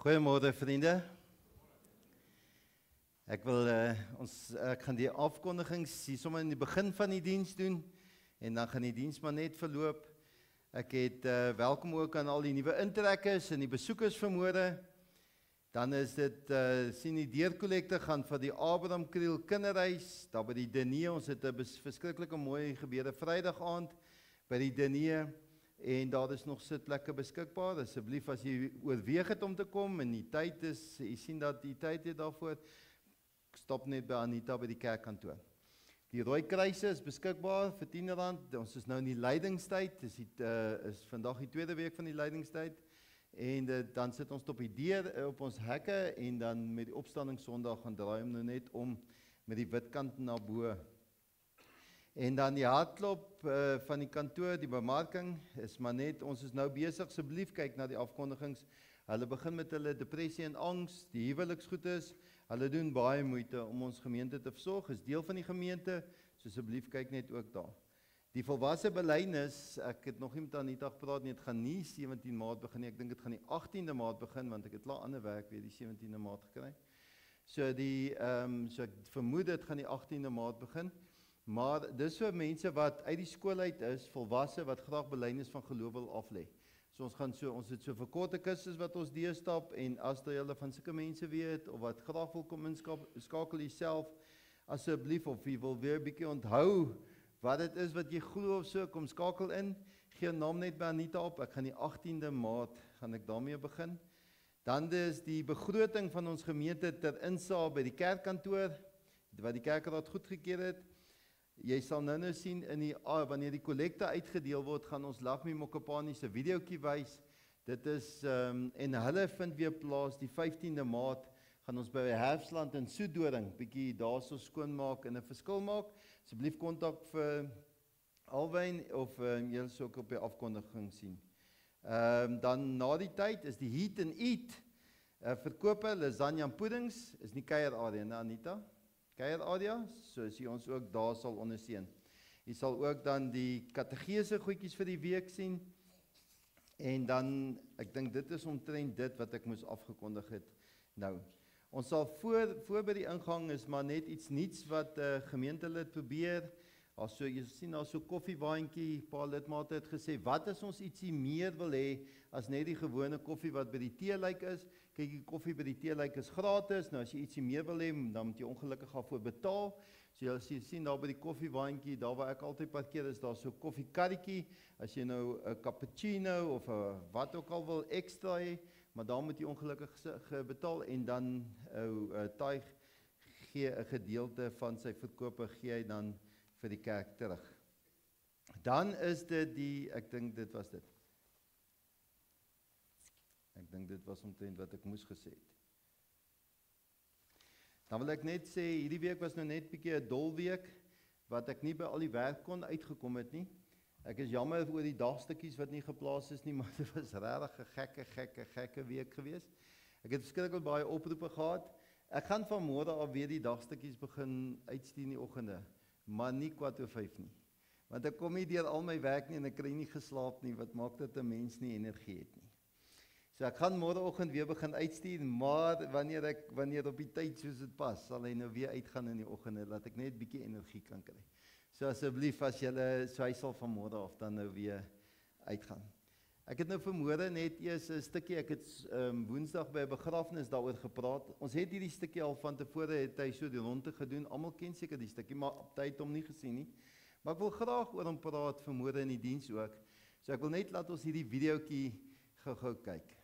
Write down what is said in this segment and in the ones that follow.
Goeiemôre vriende. Ek gaan die afkondigings hier sommer in die begin van die diens doen en dan gaan die diens maar net verloop. Ek het welkom ook aan al die nuwe intrekkers en die besoekers vanmôre. Dan is dit sien die deurkollekte gaan vir die Abraham Kriel kinderhuis daar by die Denee. Ons het 'n verskriklike mooi gebeure Vrydag aand by die Denee. En daar is nog sitplekke beskikbaar. Asseblief as jy oorweeg het om te kom en die tyd is, jy sien dat die tyd het daarvoor, stop net by Anita by die kerkkantoor. Die rooi kruise is beskikbaar vir R10. Ons is nou in die lydingstyd. Dis is vandag die tweede week van die lydingstyd. En dan sit ons op die deur op ons hekke en dan met die opstanding Sondag gaan draai hom nou net om met die wit kant na bo. En dan die hartklop van die kantoor, die bemarking, is maar net, ons is nou besig, asseblief kyk na die afkondigings. Hulle begin met hulle depressie en angs, die huweliksgoedes. Hulle doen baie moeite om ons gemeente te versorg, is deel van die gemeente, so asseblief kyk net ook daar. Die volwasse belydenis, ek het nog nie met Anita gepraat nie, het gaan nie 17 Maart begin nie, ek dink dit gaan die 18de Maart begin, want ek het klaar ander werk weer die 17de Maart gekry. So ek vermoed dit gaan die 18de Maart begin. Maar dis vir mense wat uit die skool uit is, volwasse wat graag belydenis van geloof wil aflê. So ons het so verkorte kursusse wat ons deurstap en as jy hulle van sulke mense weet of wat graag wil kom skakel jouself asseblief of jy wil weer 'n bietjie onthou wat dit is wat jy glo of so, kom skakel in. Gee naam net by Anita op. Ek gaan die 18de Maart gaan ek daarmee begin. Dan is die begroting van ons gemeente ter insaag by die kerkkantoor wat die kerkraad goedgekeur het. Jy sal nou sien wanneer die kollekte uitgedeel word, gaan ons Lagmi Mokopani se videoetjie wys. Dit is en hulle vind weer plaas die 15de Maart. Gaan ons by Herfsland in Soedoring bietjie daarso skoonmaak en 'n verskil maak. Asseblief kontak vir Alwyn of julle sou ook op die afkondiging sien. Dan na die tyd is die Heat and Eat verkope lasagne en puddings, is nie kuier area, né Anita? Kuier area, so as jy ons ook daar sal ondersteun. Jy sal ook dan die kategese goedjies vir die week sien. En dan, ek dink dit is omtrent dit wat ek moes afgekondig het nou. Ons sal voor by die ingang is maar net iets niets wat gemeentelid probeer. Also jy sien daar so koffiewaandjie, paar lidmate het gesê, wat as ons ietsie meer wil hê as net die gewone koffie wat by die teelyk is? Kyk, die koffie by die teelyk is gratis. Nou as jy ietsie meer wil hê, dan moet jy ongelukkig daarvoor betaal. So jy sien daar by die koffiewaandjie, daar waar ek altyd parkeer, is daar so koffiekarretjie. As jy nou 'n cappuccino of 'n wat ook al wil ekstra hê, maar daar moet jy ongelukkig betaal en dan Tuig gee 'n gedeelte van sy verkope gee hy dan vir die kerk terug. Dan is dit ek dink dit was dit. Ek dink dit was omtrent wat ek moes gesê het. Dan wil ek net sê, hierdie week was nou net bietjie 'n dol week, wat ek nie by al die werk kon uitgekom het nie. Ek is jammer oor die dagstukkies wat nie geplaas is nie, maar dit was regtig 'n gekke week geweest. Ek het verskriklik baie oproepe gehad. Ek gaan van môre af weer die dagstukkies begin uitstuur in die oggende, maar nie 4:45 nie. Want ek kom nie deur al my werk nie en ek kry nie geslaap nie, wat maak dat 'n mens nie energie het nie. So ek gaan môreoggend weer begin uitstuur, maar wanneer op die tyd soos dit pas, sal hy nou weer uitgaan in die oggende, laat ek net bietjie energie kan kry. So asseblief as julle, so hy sal van môre af dan nou weer uitgaan. Ek het nou vanmôre net eers 'n stukkie, ek het Woensdag by 'n begrafnis daaroor gepraat. Ons het hierdie stukkie al van tevore het hy so die ronde gedoen. Almal ken seker die stukkie, maar op tyd hom nie gesien nie. Maar ek wil graag oor hom praat vanmôre in die diens ook. So ek wil net laat ons hierdie videoetjie gou kyk.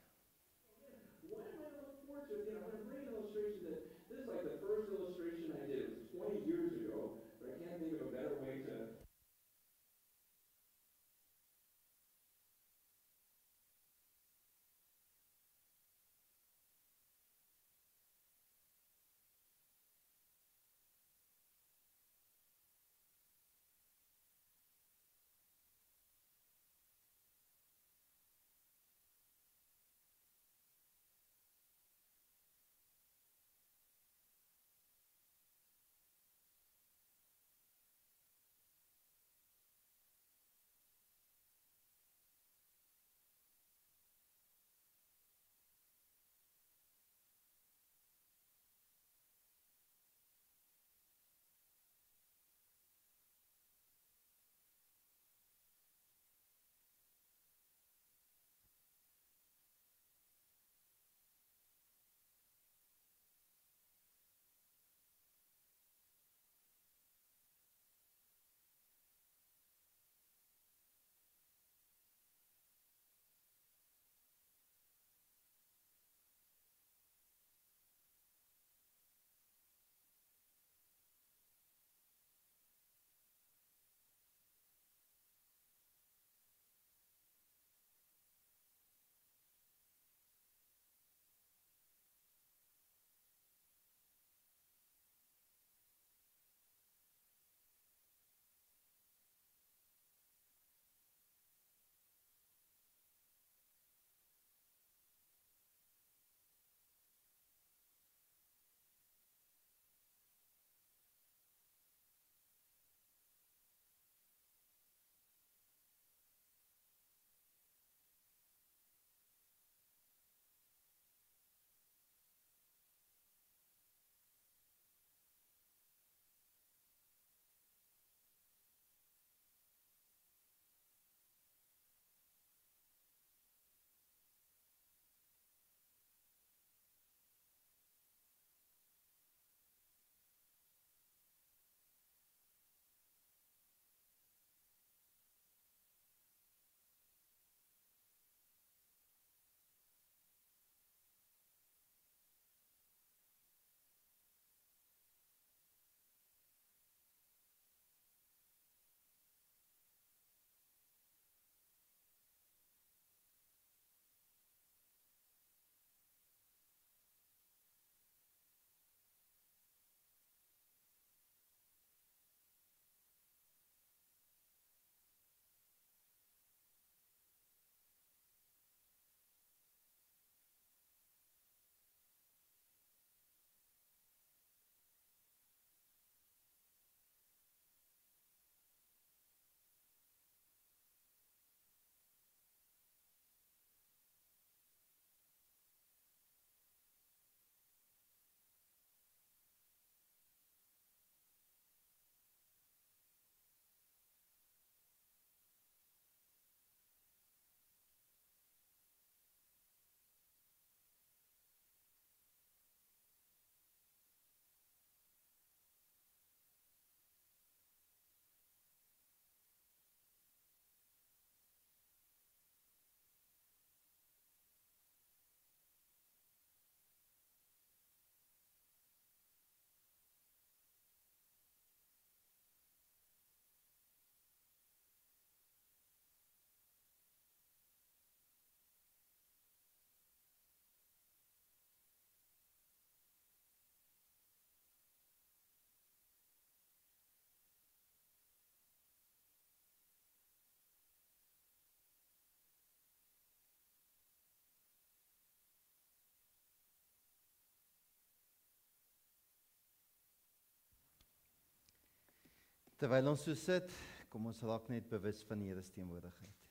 Terwyl ons so sit, kom ons raak net bewus van die Here se teenwoordigheid.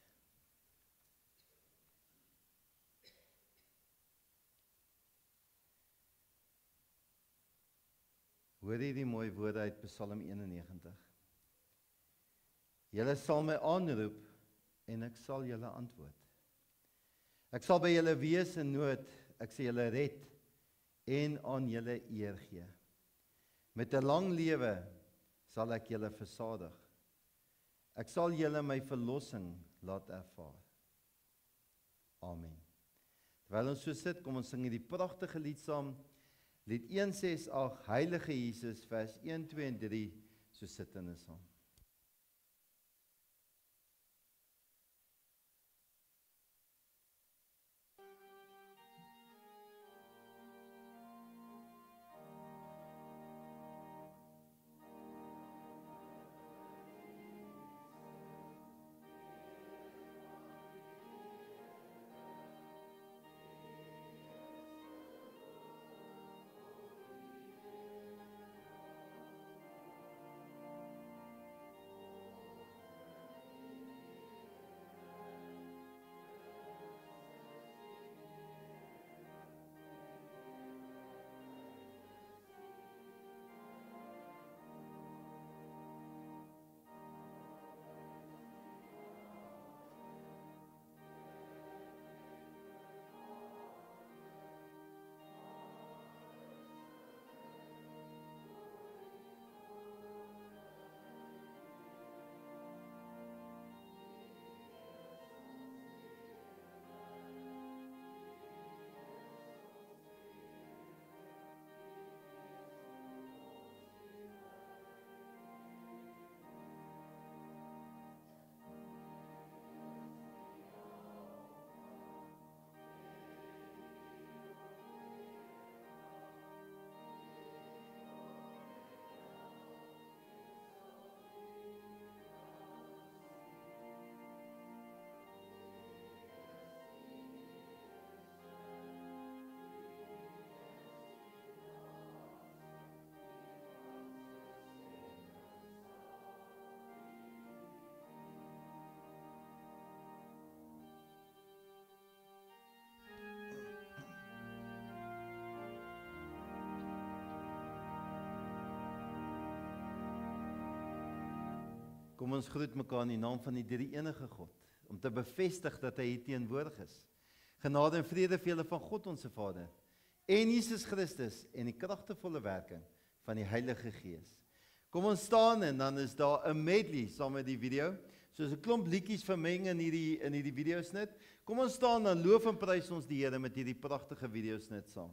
Hoor hierdie mooi woorde uit Psalm 91. Julle sal my aanroep en ek sal julle antwoord. Ek sal by julle wees in nood, ek sal julle red en aan julle eer gee. Met 'n lang lewe sal ek julle versadig. Ek sal julle my verlossing laat ervaar. Amen. Terwyl ons so sit, kom ons sing hierdie pragtige lied saam. Lied 168, Heilige Jesus, vers 1, 2 en 3, so sit in ons saam. Kom ons groet mekaar in die naam van die drie-enige God, om te bevestig dat hy hier teenwoordig is. Genade en vrede vir julle van God ons Vader, en Jesus Christus, en die kragtevolle werking van die Heilige Gees. Kom ons staan en dan is daar 'n medley saam met die video, soos 'n klomp liedjies vermeng in hierdie videosnit. Kom ons staan en loof en prys ons die Here met hierdie pragtige videosnit saam.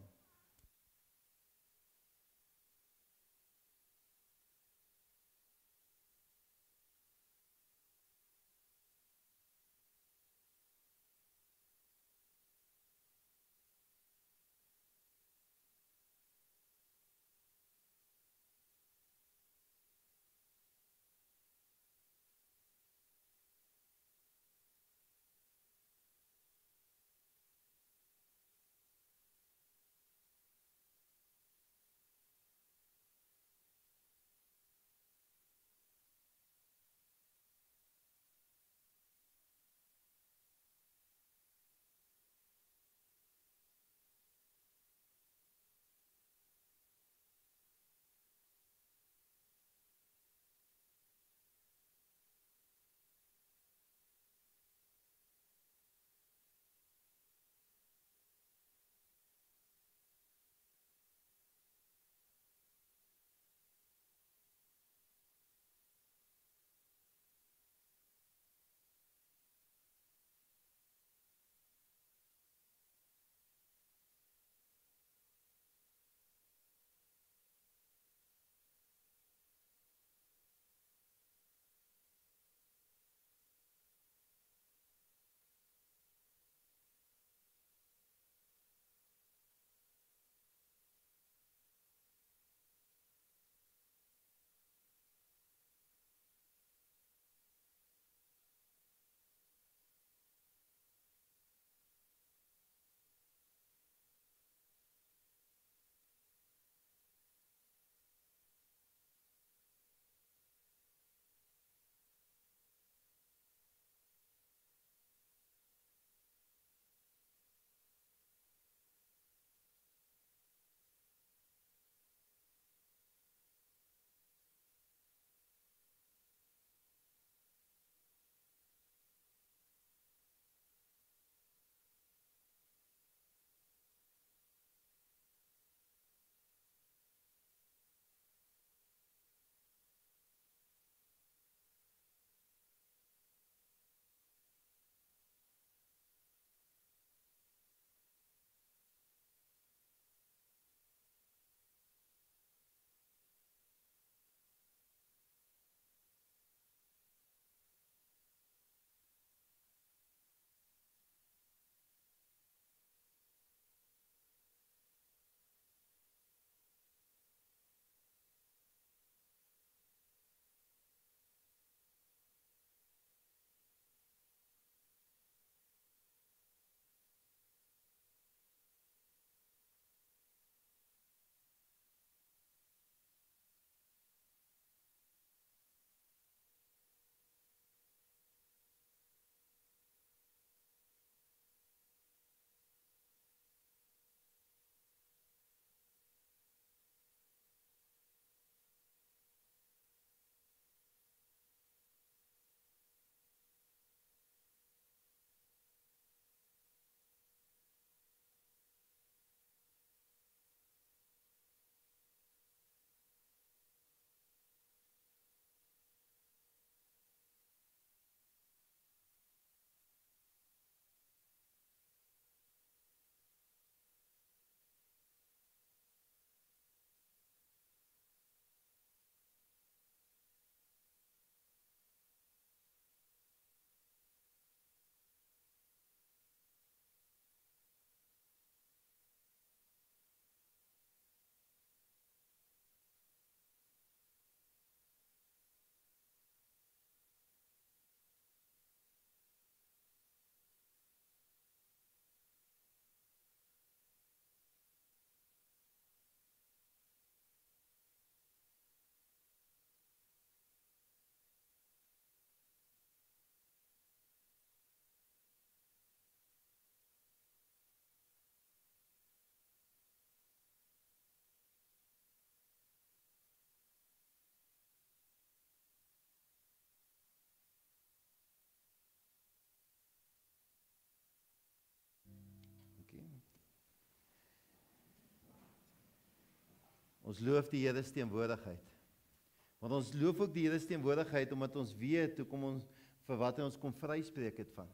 Ons loof die Here se teenwoordigheid. Want ons loof ook die Here se teenwoordigheid omdat ons weet hoekom ons vir wat hy ons kom vryspreek het van.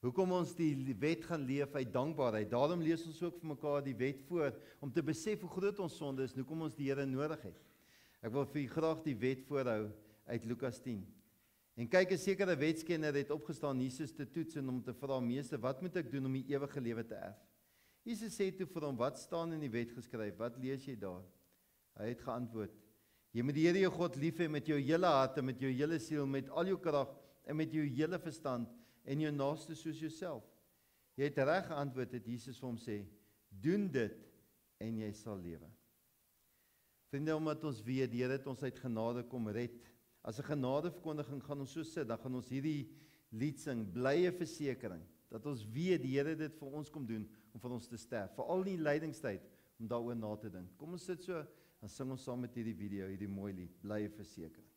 Hoekom ons die wet gaan leef uit dankbaarheid. Daarom lees ons ook vir mekaar die wet voor om te besef hoe groot ons sonde is en hoekom ons die Here nodig het. Ek wil vir u graag die wet voorhou uit Lukas 10. En kyk, 'n sekere wetskenner het opgestaan Jesus te toets en om te vra: "Meester, wat moet ek doen om die ewige lewe te erf?" Jesus sê toe vir hom: "Wat staan in die wet geskryf? Wat lees jy daar?" Hy het geantwoord: "Jy moet die Here jou God lief hê met jou hele hart en met jou hele siel, met al jou krag en met jou hele verstand en jou naaste soos jouself." Jy het reg geantwoord, het Jesus vir hom sê: "Doen dit en jy sal lewe." Vriende, omdat ons weet die Here het ons uit genade kom red. As 'n genadeverkondiging gaan ons so sit, dan gaan ons hierdie lied sing, blye versekering, dat ons weet die Here dit vir ons kom doen om vir ons te sterf, veral in die lydingstyd om daaroor na te dink. Kom ons sit so, dan sing ons saam met hierdie video, hierdie mooi lied, blye versekering.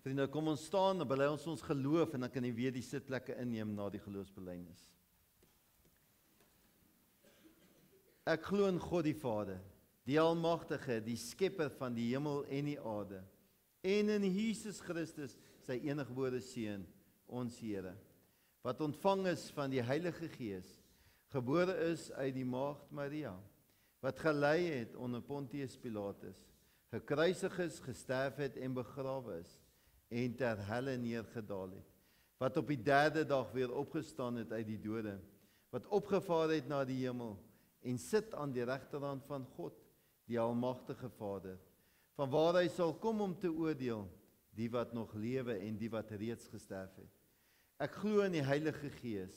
Vriende, kom ons staan, dan bely ons geloof en dan kan jy weer die sitplekke inneem na die geloofsbelijdenis. Ek glo in God die Vader, die Almagtige, die Skepper van die hemel en die aarde, en in Jesus Christus, sy eniggebore Seun, ons Here, wat ontvang is van die Heilige Gees, gebore is uit die Maagd Maria, wat gelei het onder Pontius Pilatus, gekruisig is, gesterf het en begrawe is, en ter helle neergedaal het, wat op die 3de dag weer opgestaan het uit die dode, wat opgevaar het na die hemel, en sit aan die regterhand van God, die Almagtige Vader, van waar hy sal kom om te oordeel, die wat nog lewe en die wat reeds gesterf het. Ek glo in die Heilige Gees,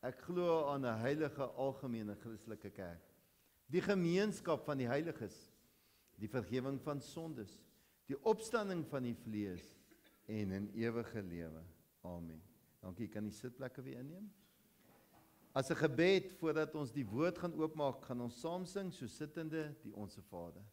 ek glo aan 'n heilige algemene Christelike kerk, die gemeenskap van die heiliges, die vergifnis van sondes, die opstanding van die vlees, en in ewige lewe. Amen. Dankie, kan die sitplekke weer inneem? As 'n gebed, voordat ons die woord gaan oopmaak, gaan ons saam sing, so sittende, die Onse Vader.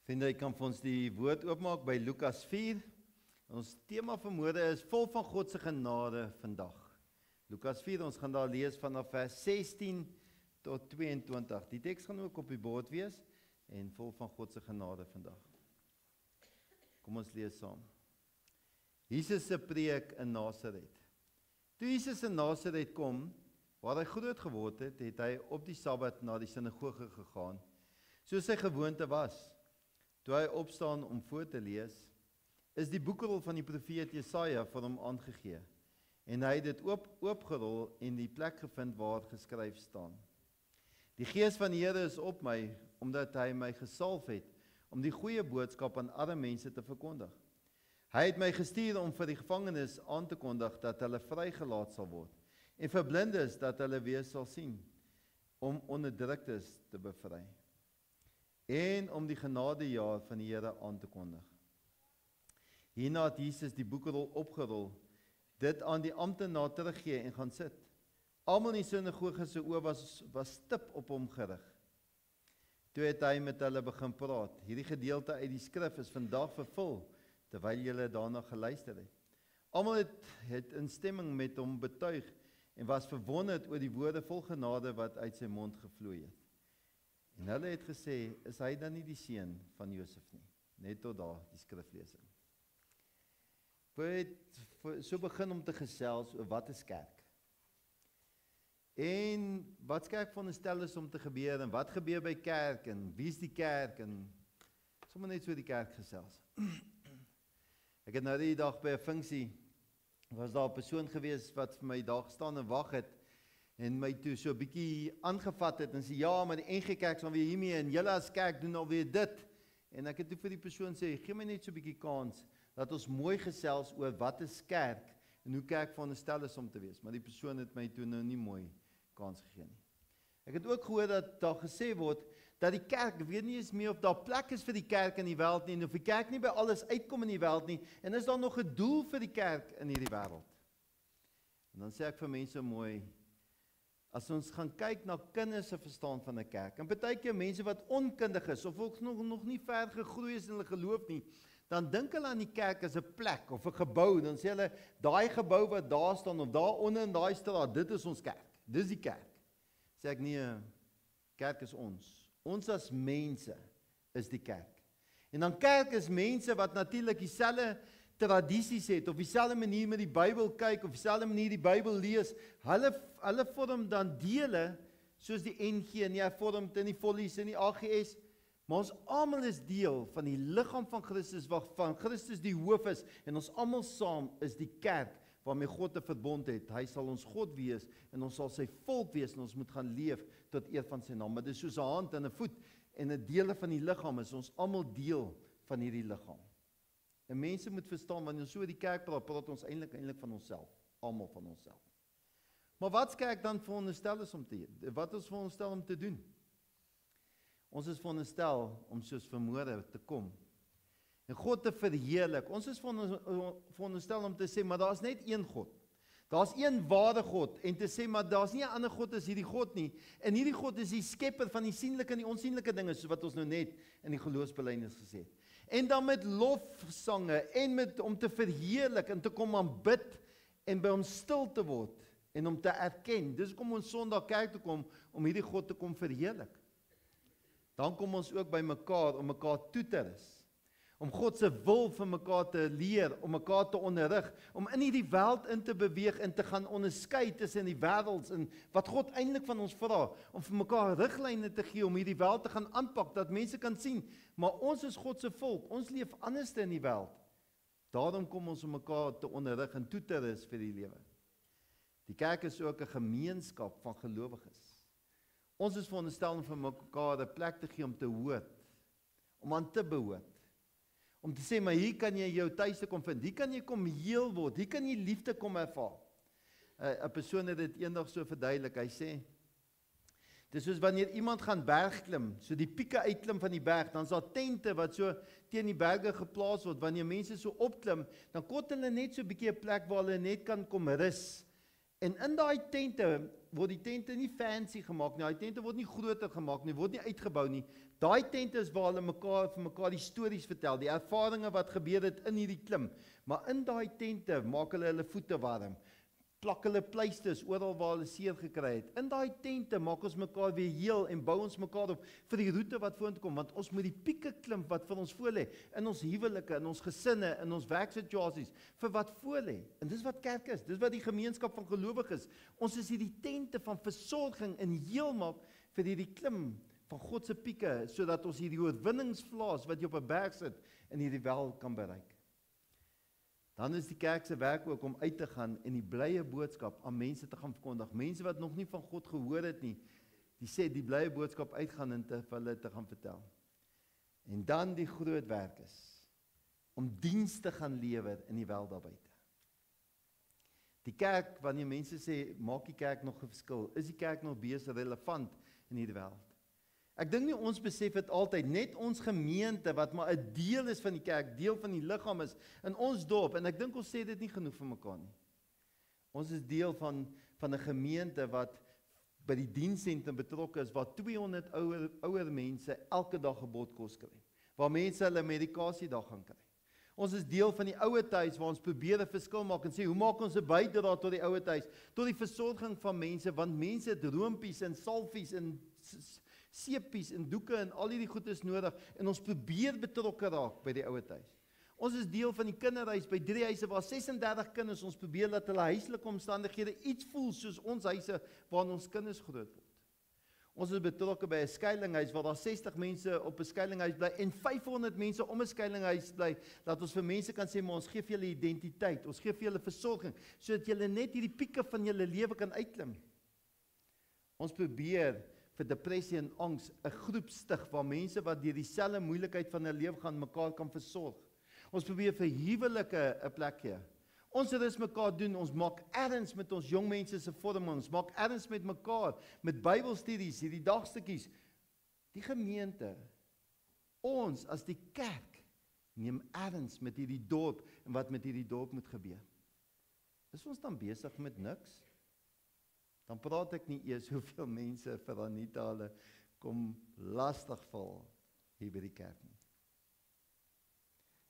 Vriende, ek kan vir ons die woord oopmaak by Lukas 4. Ons tema vanmôre is vol van God se genade vandag. Lukas 4, ons gaan daar lees vanaf vers 16 tot 22. Die teks gaan ook op die bord wees en vol van God se genade vandag. Kom ons lees saam. Jesus se preek in Nasaret. Toe Jesus in Nasaret kom, waar hy groot geword het, het hy op die Sabbat na die sinagoge gegaan, soos sy gewoonte was. Toe hy opstaan om voor te lees, is die boekrol van die profeet Jesaja vir hom aangegee, en hy het dit oopgerol en die plek gevind waar geskryf staan. Die Gees van die Here is op my, omdat hy my gesalf het, om die goeie boodskap aan arme mense te verkondig. Hy het my gestuur om vir die gevangenes aan te kondig dat hulle vrygelaat sal word, en vir blindes dat hulle weer sal sien, om onderdruktes te bevry, en om die genadejaar van die Here aan te kondig. Hierna het Jesus die boekrol opgerol, dit aan die amptenaar teruggee en gaan sit. Almal in die sinagoge se oë was stip op hom gerig. Toe het hy met hulle begin praat. Hierdie gedeelte uit die skrif is vandag vervul, terwyl julle daarna geluister het. Almal het in stemming met hom betuig en was verwonderd oor die woorde vol genade wat uit sy mond gevloei het. En hulle het gesê, is hy dan nie die seun van Josef nie? Net tot daar die skriflesing. Ek so begin om te gesels oor wat is kerk? En wat kerk veronderstel is om te gebeur, en wat gebeur by kerk, en wie is die kerk, en sommer net so die kerk gesels. Ek het nou die dag by 'n funksie, was daar 'n persoon gewees wat vir my daar gestaan en wag het, en my toe so 'n bietjie aangevat het, en sê, ja, maar die NG Kerk sal weer hiermee, en julle as kerk doen alweer dit, en ek het toe vir die persoon sê, gee my net so 'n bietjie kans, dat ons mooi gesels oor wat is kerk, en hoe kerk veronderstel is om te wees, maar die persoon het my toe nou nie mooi kans gegee nie. Ek het ook gehoor dat daar gesê word, dat die kerk, weet nie eens meer of daar plek is vir die kerk in die wêreld nie, en of die kerk nie by alles uitkom in die wêreld nie, en is daar nog 'n doel vir die kerk in hierdie wêreld? En dan sê ek vir mense mooi, as ons gaan kyk na kinders se verstaan van 'n kerk, en partykeer mense wat onkundig is, of ook nog nie ver gegroei is in hulle geloof nie, dan dink hulle aan die kerk as 'n plek, of 'n gebou, dan sê hulle, daai gebou wat daar staan, of daar onder in daai straat, dit is ons kerk, dis die kerk. Sê ek, nee, kerk is ons. Ons as mense is die kerk. En dan kerk is mense wat natuurlik dieselfde tradisies het, of dieselfde manier met die Bybel kyk, of dieselfde manier die Bybel lees. Hulle vorm dan dele, soos die NG, en jy vorm in die Vollies en die AGS, maar ons almal is deel van die liggaam van Christus, waarvan Christus die hoof is, en ons almal saam is die kerk, waarmee God 'n verbond het. Hy sal ons God wees, en ons sal sy volk wees, en ons moet gaan leef tot eer van sy naam. Maar dit is soos 'n hand en 'n voet, en 'n dele van die liggaam is ons almal deel van hierdie liggaam. En mense moet verstaan, wanneer ons so oor die kerk praat ons eintlik van onsself, almal van onsself. Maar wat's kerk dan veronderstel is om te doen? Wat is veronderstel om te doen? Ons is veronderstel om soos vanmôre te kom en God te verheerlik. Ons is veronderstel om te sê, maar daar's net een God. Daar's een ware God, en te sê, maar daar's nie 'n ander God as hierdie God nie. En hierdie God is die skepper van die sienlike en die onsienlike dinge, soos wat ons nou net in die geloofsbelijdenis gesê het. En dan met lofsange, en om te verheerlik, en te kom aanbid, en by hom stil te word, en om te erken. Dis kom ons Sondag kerk toe kom, om hierdie God te kom verheerlik. Dan kom ons ook by mekaar, om mekaar toe te rus. Om God se wil vir mekaar te leer, om mekaar te onderrig, om in hierdie wêreld in te beweeg en te gaan onderskei tussen die wêrelds en wat God eintlik van ons vra, om vir mekaar riglyne te gee om hierdie wêreld te gaan aanpak, dat mense kan sien, maar ons is God se volk, ons leef anders in die wêreld. Daarom kom ons om mekaar te onderrig en toe te rus vir die lewe. Die kerk is ook 'n gemeenskap van gelowiges. Ons is veronderstel om vir mekaar 'n plek te gee om te hoort, om aan te behoort. Om te sê, maar hier kan jy jou tuiste kom vind, hier kan jy kom heel word, hier kan jy liefde kom ervaar. 'n Persoon het dit eendag so verduidelik, hy sê, dis soos wanneer iemand gaan bergklim, so die pieke uitklim van die berg, dan is daar tente wat so teen die berge geplaas word, wanneer mense so opklim, dan kort hulle net so 'n bietjie 'n plek waar hulle net kan kom rus. En in daai tente, word die tente nie fancy gemaak nie, die tente word nie groter gemaak nie, word nie uitgebou nie. Daai tente is waar hulle vir mekaar die stories vertel, die ervarings wat gebeur het in hierdie klim. Maar in daai tente maak hulle voete warm, plak hulle pleisters oral waar hulle seer gekry het. In daai tente maak ons mekaar weer heel en bou ons mekaar op vir die roete wat vorentoe kom, want ons moet die pieke klim wat vir ons voor lê, in ons huwelike, in ons gesinne, in ons werksituasies, vir wat voor lê. En dis wat kerk is, dis wat die gemeenskap van gelowiges is. Ons is hierdie tente van versorging en heel maak vir hierdie klim van God se pieke, sodat ons hierdie oorwinningsvlaas wat jy op 'n berg sit, in hierdie wêreld kan bereik. Dan is die kerk se werk ook om uit te gaan en die blye boodskap aan mense te gaan verkondig. Mense wat nog nie van God gehoor het nie, die sê die blye boodskap uitgaan en vir hulle te gaan vertel. En dan die groot werk is om diens te gaan lewer in die wêreld daar buite. Die kerk, wanneer mense sê, maak die kerk nog 'n verskil, is die kerk nog besig relevant in hierdie wêreld? Ek dink nie ons besef dit altyd, net ons gemeente wat maar 'n deel is van die kerk, deel van die liggaam is, in ons dorp, en ek dink ons sê dit nie genoeg vir mekaar nie. Ons is deel van 'n gemeente wat by die dienssentrum betrokke is, waar 200 ouer mense elke dag 'n bord kos kry, waar mense hulle medikasie daar gaan kry. Ons is deel van die ouete huis waar ons probeer 'n verskil maak en sê, hoe maak ons 'n bydra tot die ouete huis, tot die versorging van mense, want mense het roompies en salfies en seepies en doeke en al hierdie goed is nodig en ons probeer betrokke raak by die ouete huis. Ons is deel van die kinderhuis by 3 huise waar 36 kinders, ons probeer dat hulle huislike omstandighede iets voel soos ons huise waarin ons kinders groot word. Ons is betrokke by 'n skuilinghuis waar daar 60 mense op 'n skuilinghuis bly en 500 mense om 'n skuilinghuis bly, dat ons vir mense kan sê, maar ons gee vir julle identiteit, ons gee vir julle versorging, sodat julle net hierdie pieke van julle lewe kan uitklim. Ons probeer vir depressie en angs 'n groep stig waar mense wat deur dieselfde moeilikheid van hulle lewe gaan mekaar kan versorg. Ons probeer vir huwelike 'n plek gee. Ons rus mekaar doen, ons maak erns met ons jong mense se vorming, ons maak erns met mekaar, met Bybelstudies, hierdie dagstukkies. Die gemeente, ons as die kerk, neem erns met hierdie dorp en wat met hierdie dorp moet gebeur. Is ons dan besig met niks? Dan praat ek nie eers hoeveel mense vir Anita hulle kom lastig val hier by die kerk nie.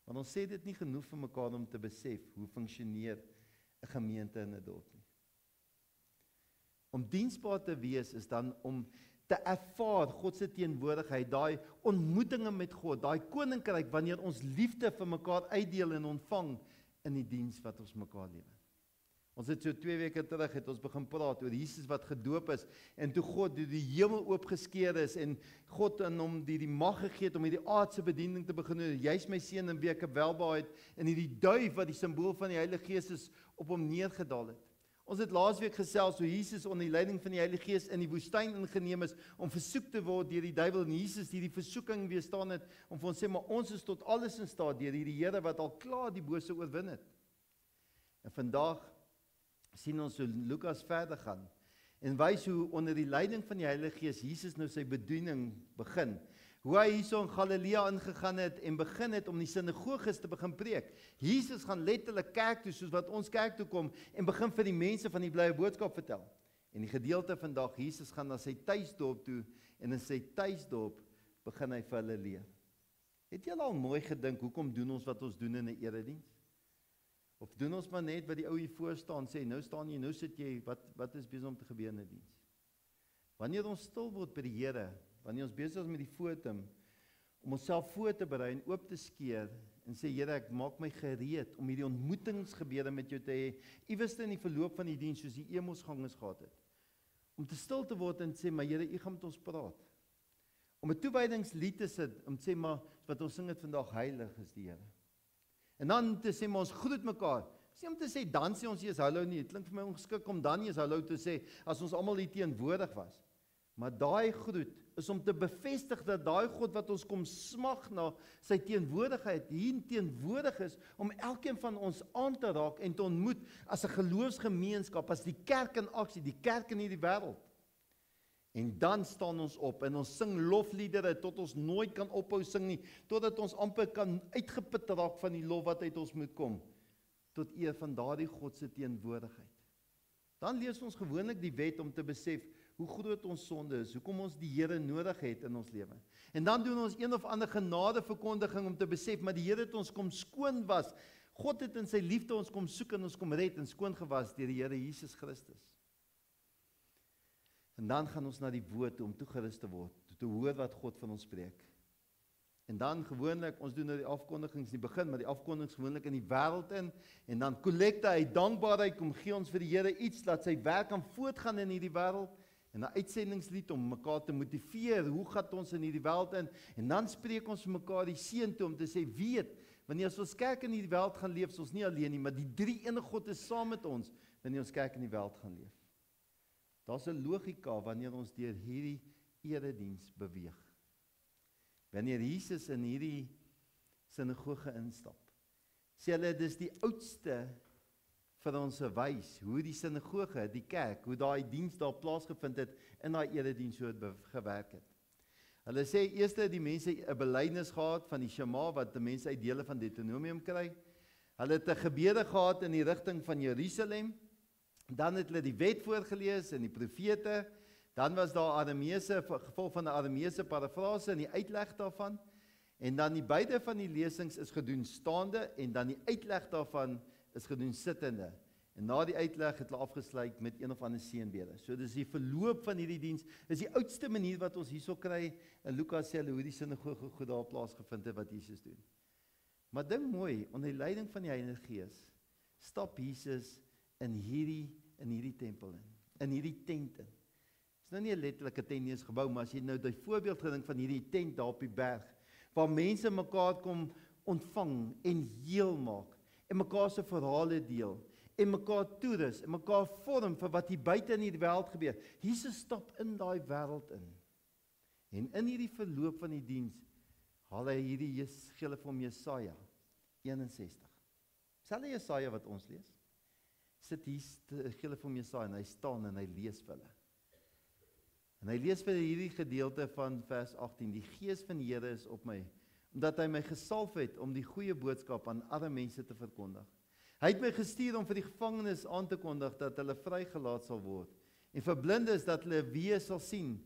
Want ons sê dit nie genoeg vir mekaar om te besef hoe funksioneer 'n gemeente in 'n dorp nie. Om diensbaar te wees is dan om te ervaar God se teenwoordigheid, daai ontmoetinge met God, daai koninkryk wanneer ons liefde vir mekaar uitdeel en ontvang in die diens wat ons mekaar lewe. Ons het so 2 weke terug het ons begin praat oor Jesus wat gedoop is en toe God die hemel oopgeskeer is en God aan hom die mag gegee het om hierdie aardse bediening te begin doen. Jy's my seun en wie ek welbehaag het en hierdie duif wat die simbool van die Heilige Gees is op hom neergedaal het. Ons het laasweek gesels hoe Jesus onder die leiding van die Heilige Gees in die woestyn ingeneem is om versoek te word deur die duiwel en Jesus hierdie versoeking weerstaan het om vir ons sê maar ons is tot alles in staat deur hierdie Here wat al klaar die bose oorwin het. En vandag sien ons hoe Lukas verder gaan en wys hoe onder die leiding van die Heilige Gees Jesus nou sy bediening begin. Hoe hy hierso in Galilea ingegaan het en begin het om die sinagoges te begin preek. Jesus gaan letterlik kerk toe soos wat ons kerk toe kom en begin vir die mense van die blye boodskap vertel. En die gedeelte vandag, Jesus gaan na sy tuisdorp toe en in sy tuisdorp begin hy vir hulle leer. Het julle al mooi gedink hoekom doen ons wat ons doen in 'n erediens? Of doen ons maar net wat die ou hier voor staan, sê, nou staan jy, nou sit jy, wat is besig om te gebeur in 'n diens? Wanneer ons stil word by die Here, wanneer ons besig is met die fotum, om onsself voor te berei en oop te skeer, en sê, Here, ek maak my gereed, om hierdie ontmoetingsgebede met jou te hê, iewers in die verloop van die diens, soos die Emosgangers gehad het, om te stil te word en sê, maar Here, u gaan met ons praat, om 'n toewydingslied te sit, om te sê, maar, wat ons sing het vandag, heilig is die Here. En dan te sê, maar ons groet mekaar. Dis nie om te sê, dan sê ons eers hallo nie. Het klink vir my ongeskik om dan eers hallo te sê, as ons almal hier teenwoordig was. Maar daai groet is om te bevestig dat daai God wat ons kom smag na sy teenwoordigheid, hier teenwoordig is, om elkeen van ons aan te raak en te ontmoet as 'n geloofsgemeenskap, as die kerk in aksie, die kerk in hierdie wêreld. En dan staan ons op en ons sing lofliedere tot ons nooit kan ophou sing nie, totdat ons amper kan uitgeput raak van die lof wat uit ons moet kom, tot eer van daardie God se teenwoordigheid. Dan lees ons gewoonlik die wet om te besef hoe groot ons sonde is, hoekom ons die Here nodig het in ons lewe. En dan doen ons een of ander genadeverkondiging om te besef, maar die Here het ons kom skoon was. God het in sy liefde ons kom soek en ons kom red en skoon gewas deur die Here Jesus Christus. En dan gaan ons na die woord toe om toegerus te word, te hoor wat God van ons spreek. En dan gewoonlik, ons doen nou die afkondigings in die begin, maar die afkondigings gewoonlik in die wêreld in, en dan kollekte uit dankbaarheid, kom gee ons vir die Here iets, dat sy werk kan voortgaan in hierdie wêreld, en 'n uitsendingslid om mekaar te motiveer, hoe gaan ons in hierdie wêreld in, en dan spreek ons vir mekaar die seën toe, om te sê, weet, wanneer ons kerk in hierdie wêreld gaan leef, is ons nie alleen nie, maar die drie enige God is saam met ons, wanneer ons kerk in die wêreld gaan leef. Daar's 'n logika wanneer ons deur hierdie erediens beweeg. Wanneer Jesus in hierdie sinagoge instap, sê hulle, dis die oudste vir ons wys, hoe die sinagoge, die kerk, hoe daai diens daar plaasgevind het, in daai erediens hoe dit gewerk het. Hulle sê, eers het die mense 'n belydenis gehad van die Shema, wat die mense uit dele van Deuteronomium kry. Hulle het 'n gebede gehad in die rigting van Jerusalem, dan het hulle die wet voorgelees en die profete, dan was daar Arameese, gevolg van 'n Arameese parafrase en die uitleg daarvan, En dan die beide van die lesings is gedoen staande en dan die uitleg daarvan is gedoen sittende. En na die uitleg het hulle afgesluit met een of ander seënbede. So dis die verloop van hierdie diens, is die oudste manier wat ons hierso kry. En Lukas sê hulle hoe die sinagoge goed daar plaasgevind het wat Jesus doen. Maar dink mooi, onder die leiding van die Heilige Gees, stap Jesus in hierdie tempel in hierdie tent in. Dit is nou nie 'n letterlike tent nie, is gebou, maar as jy nou die voorbeeld gedink van hierdie tent daar op die berg, waar mense mekaar kom ontvang en heel maak, en mekaar se verhale deel, en mekaar toerus, en mekaar vorm vir wat hier buite in die wêreld gebeur. Jesus stap in daai wêreld in. En in hierdie verloop van die diens, haal hy hierdie gele van Jesaja 61. Selfde Jesaja wat ons lees. Sit hier gele van Jesaja en hy staan en hy lees vir hulle. En hy lees vir hierdie gedeelte van vers 18. Die Gees van die Here is op my, omdat hy my gesalf het om die goeie boodskap aan arme mense te verkondig. Hy het my gestuur om vir die gevangenes aan te kondig dat hulle vrygelaat sal word, en vir blindes dat hulle weer sal sien,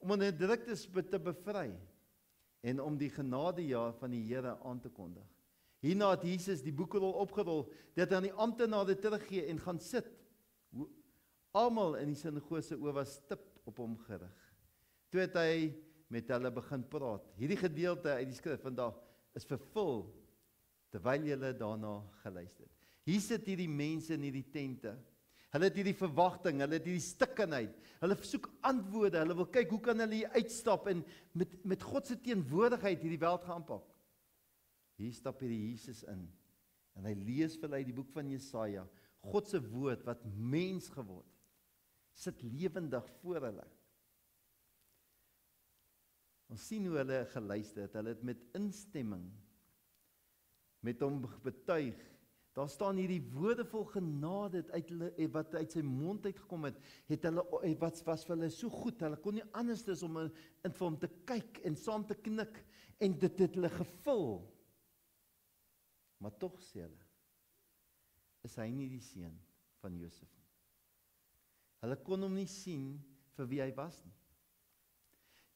om onderdruktes te bevry, en om die genadejaar van die Here aan te kondig. Hierna het Jesus die boekrol opgerol, dit aan die amptenare teruggee en gaan sit. Almal in die sinagoge se oë was stip op hom gerig. Toe het hy met hulle begin praat. Hierdie gedeelte uit die skrif vandag is vervul terwyl julle daarna geluister het. Hier sit hierdie mense in hierdie tente. Hulle het hierdie verwagting, hulle het hierdie stikkenheid. Hulle soek antwoorde, hulle wil kyk hoe kan hulle hier uitstap en met God se teenwoordigheid hierdie wêreld gaan aanpak. Hier stap hierdie Jesus in en hy lees vir hulle die boek van Jesaja, God se woord wat mens geword het, sit lewendig voor hulle. Ons sien hoe hulle geluister het, hulle het met instemming met hom betuig. Daar staan hierdie woorde vol genade wat uit sy mond uitgekom het, wat was vir hulle so goed, hulle kon nie anders as om in vir hom te kyk en saam te knik, en dit het hulle gevul. Maar tog sê hulle, is hy nie die seun van Josef nie. Hulle kon hom nie sien vir wie hy was nie.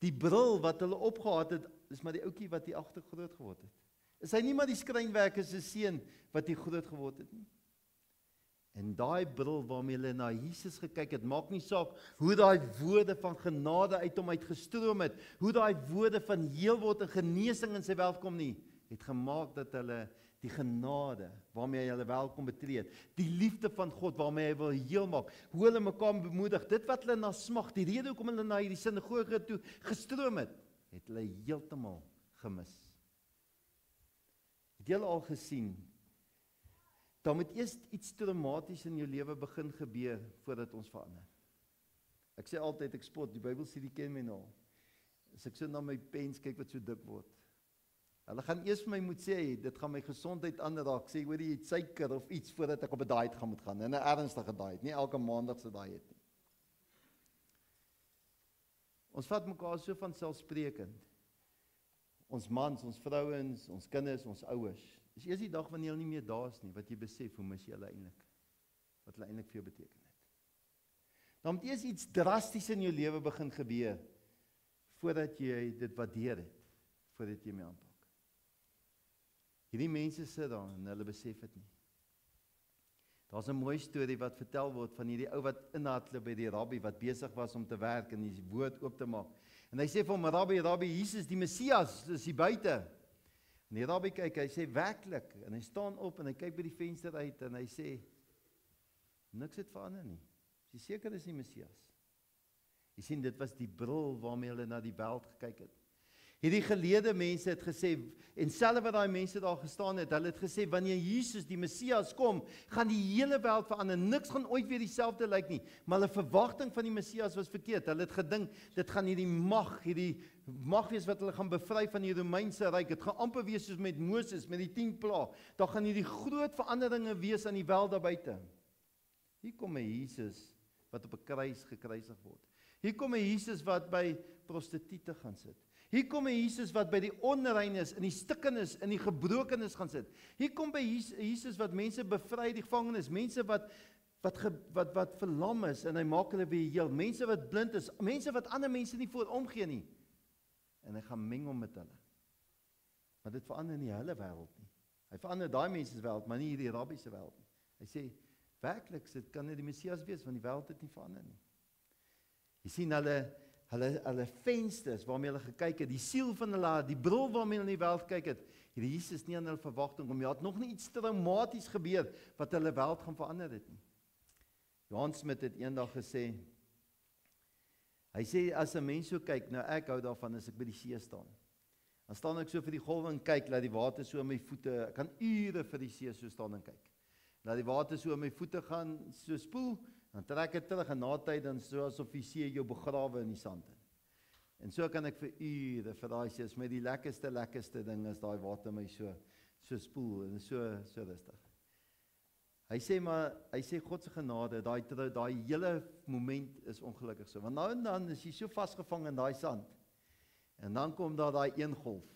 Die bril wat hulle opgehad het, is maar die ouetjie wat hier agter groot geword het. Is hy nie maar die skrynwerker se seun wat hier groot geword het nie? En daai bril waarmee hulle na Jesus gekyk het, maak nie saak hoe daai woorde van genade uit hom uitgestroom het, hoe daai woorde van heel word en genesing in sy welkom nie, het gemaak dat hulle die genade waarmee hy hulle welkom betree het, die liefde van God waarmee hy wil heel maak, hoe hulle mekaar bemoedig, dit wat hulle na smag, die rede hoekom hulle na hierdie sinagoge toe gestroom het hulle heeltemal gemis. Het julle al gesien, dan moet eers iets traumaties in jou lewe begin gebeur, voordat ons verander. Ek sê altyd, ek spot, die Bybelstudie ken my nou. As ek so na my pens kyk wat so dik word. Hulle gaan eers vir my moet sê, dit gaan my gesondheid aanraak, sê, hoor jy het suiker of iets, voordat ek op 'n diet gaan moet gaan, en 'n ernstige diet, nie elke maandag se diet nie. Ons vat mekaar so van selfsprekend. Ons mans, ons vrouens, ons kinders, ons ouers. Dis eers die dag wanneer hulle nie meer daar is nie, wat jy besef, hoe mis jy hulle eintlik, wat hulle eintlik vir jou beteken het. Dan moet eers iets drasties in jou lewe begin gebeur, voordat jy dit waardeer het, voordat jy mee aanpak. Hierdie mense sit daar, en hulle besef het nie. Daar's 'n mooi storie wat vertel word van hierdie ou wat inhardloop by die rabbi, wat besig was om te werk en die woord oop te maak. En hy sê vir hom, rabbi, Jesus, die Messias, is hier buite. En die rabbi kyk, hy sê, werklik, en hy staan op, en hy kyk by die venster uit, en hy sê, niks het verander nie. Is jy seker is die Messias? Jy sien, dit was die bril waarmee hulle na die wêreld gekyk het. Hierdie geleerde mense het gesê, en selfs wat daai mense daar gestaan het, hulle het gesê, wanneer Jesus, die Messias, kom, gaan die hele wêreld verander, niks gaan ooit weer dieselfde lyk nie, maar hulle verwagting van die Messias was verkeerd, hulle het gedink, dit gaan hierdie mag wees wat hulle gaan bevry van die Romeinse ryk, het gaan amper wees soos met Moses, met die 10 plaae, daar gaan hierdie groot veranderinge wees aan die wêreld daar buite. Hier kom 'n Jesus, wat op 'n kruis gekruisig word. Hier kom 'n Jesus wat by prostituie gaan sit. Hier kom 'n Jesus wat by die onreines, in die stikkenis, in die gebrokenis gaan sit. Hier kom by Jesus wat mense bevry, die gevangenes, mense wat verlam is, en hy maak hulle weer heel, mense wat blind is, mense wat ander mense nie voor omgee nie. En hy gaan meng hom met hulle. Maar dit verander nie hulle wêreld nie. Hy verander daai mense se wêreld, maar nie hierdie rabbi se wêreld nie. Hy sê, werklik, dit kan nie die Messias wees, want die wêreld het nie verander nie. Jy sien hulle vensters waarmee hulle gekyk het, die siel van hulle, die bril waarmee hulle in die wêreld kyk het, het Jesus nie aan hulle verwagting kom. Jy het nog nie iets traumaties gebeur wat hulle wêreld gaan verander het nie. Johan Smit het eendag gesê, hy sê as 'n mens so kyk, nou ek hou daarvan as ek by die see staan. Dan staan ek so vir die golwe en kyk, laat die water so aan my voete, ek kan ure vir die see so staan en kyk. Laat die water so aan my voete gaan, so spoel, dan trek ek terug en na tyd dan so asof die see jou begrawe in die sand in. En so kan ek vir ure vir daai see, is my die lekkerste ding as daai water my so spoel en so rustig. Hy sê God se genade, daai hele moment is ongelukkig so. Want nou en dan is jy so vasgevang in daai sand. En dan kom daar daai een golf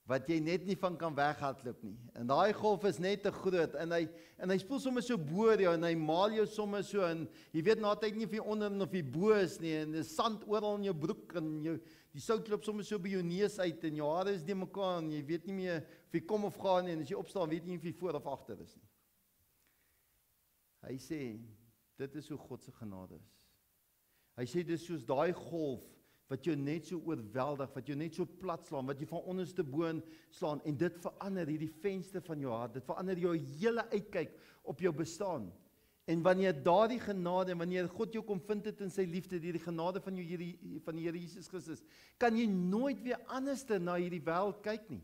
wat jy net nie van kan weghardloop nie. En daai golf is net te groot en hy spoel sommer so bo jou en hy maal jou sommer so en jy weet na tyd nie of jy onder of jy bo is nie en dis sand oral in jou broek en die sout loop sommer so by jou neus uit en jou hare is die mekaar en jy weet nie meer of jy kom of gaan nie en as jy opstaan weet jy nie of jy voor of agter is nie. Hy sê, dit is hoe God se genade is. Hy sê, dit is soos daai golf, wat jou net so oorweldig, wat jou net so plat slaan, wat jy van onderste boon slaan, en dit verander hierdie venster van jou hart, dit verander jou hele uitkyk op jou bestaan. En wanneer daardie genade, wanneer God jou kom vind het in sy liefde, die genade van die Here Jesus Christus, kan jy nooit weer anders na hierdie wêreld kyk nie.